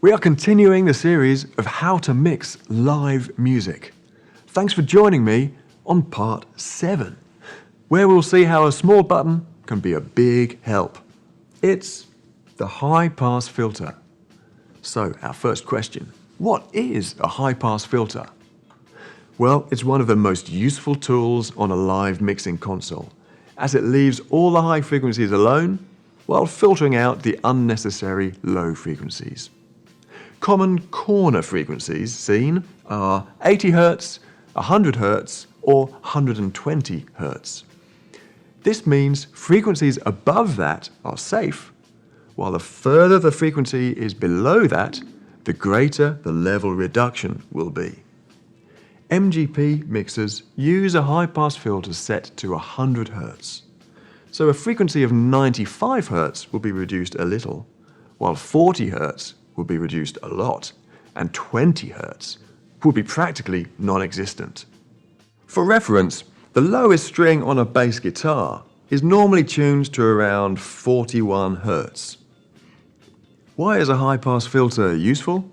We are continuing the series of how to mix live music. Thanks for joining me on part 7, where we'll see how a small button can be a big help. It's the high pass filter. So our first question, what is a high pass filter? Well, it's one of the most useful tools on a live mixing console, as it leaves all the high frequencies alone while filtering out the unnecessary low frequencies. Common corner frequencies seen are 80 Hz, 100 Hz or 120 Hz. This means frequencies above that are safe, while the further the frequency is below that, the greater the level reduction will be. MGP mixers use a high-pass filter set to 100 Hz. So a frequency of 95 Hz will be reduced a little, while 40 Hz will be reduced a lot, and 20 Hz will be practically non-existent. For reference, the lowest string on a bass guitar is normally tuned to around 41 Hz. Why is a high-pass filter useful?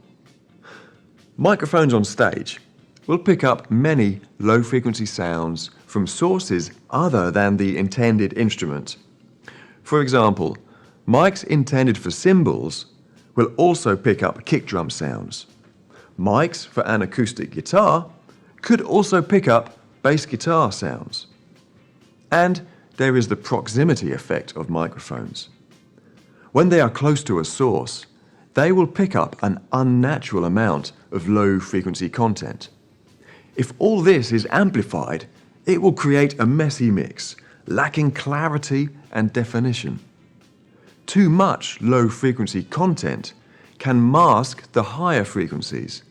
Microphones on stage will pick up many low-frequency sounds from sources other than the intended instrument. For example, mics intended for cymbals will also pick up kick drum sounds. Mics for an acoustic guitar could also pick up bass guitar sounds. And there is the proximity effect of microphones. When they are close to a source, they will pick up an unnatural amount of low frequency content. If all this is amplified, it will create a messy mix, lacking clarity and definition. Too much low-frequency content can mask the higher frequencies,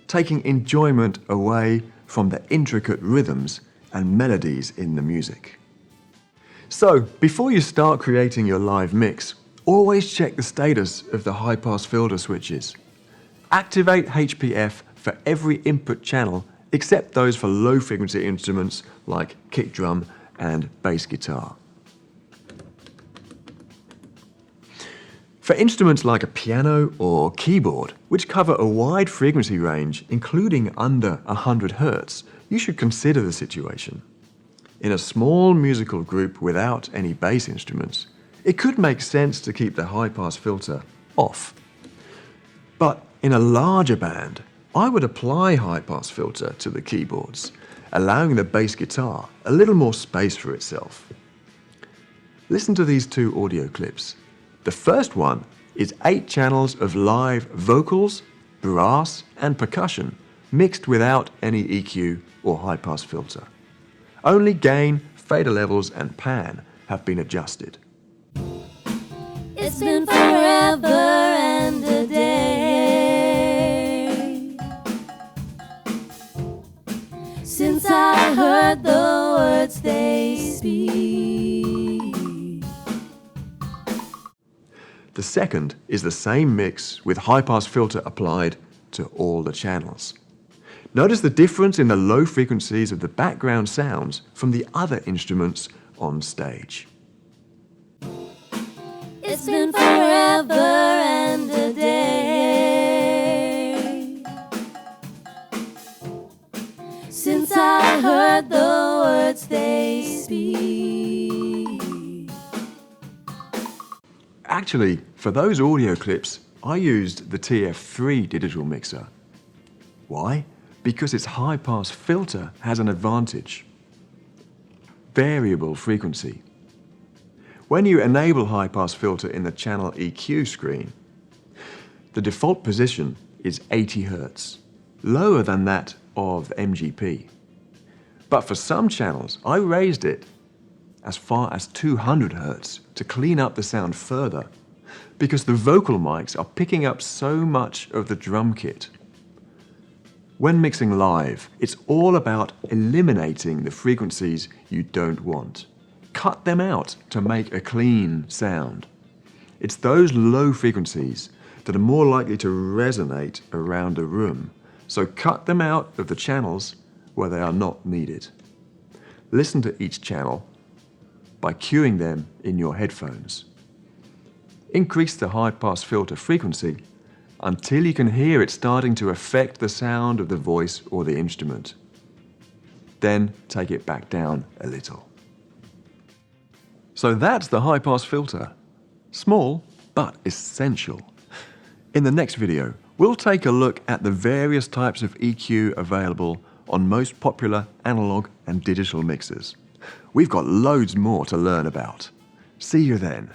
taking enjoyment away from the intricate rhythms and melodies in the music. So, before you start creating your live mix, always check the status of the high-pass filter switches. Activate HPF for every input channel except those for low-frequency instruments like kick drum and bass guitar. For instruments like a piano or keyboard, which cover a wide frequency range, including under 100 Hz, you should consider the situation. In a small musical group without any bass instruments, it could make sense to keep the high-pass filter off. But in a larger band, I would apply high-pass filter to the keyboards, allowing the bass guitar a little more space for itself. Listen to these two audio clips. The first one is 8 channels of live vocals, brass and percussion mixed without any EQ or high-pass filter. Only gain, fader levels and pan have been adjusted. It's been forever and a day since I heard the words they speak. The second is the same mix with high-pass filter applied to all the channels. Notice the difference in the low frequencies of the background sounds from the other instruments on stage. It's been forever and a day since I heard the words they speak. Actually, for those audio clips, I used the TF3 digital mixer. Why? Because its high-pass filter has an advantage. Variable frequency. When you enable high-pass filter in the channel EQ screen, the default position is 80 Hz, lower than that of MGP. But for some channels, I raised it as far as 200 Hz to clean up the sound further, because the vocal mics are picking up so much of the drum kit. When mixing live, it's all about eliminating the frequencies you don't want. Cut them out to make a clean sound. It's those low frequencies that are more likely to resonate around a room, so cut them out of the channels where they are not needed. Listen to each channel by cueing them in your headphones. Increase the high-pass filter frequency until you can hear it starting to affect the sound of the voice or the instrument. Then take it back down a little. So that's the high-pass filter. Small, but essential. In the next video, we'll take a look at the various types of EQ available on most popular analog and digital mixers. We've got loads more to learn about. See you then.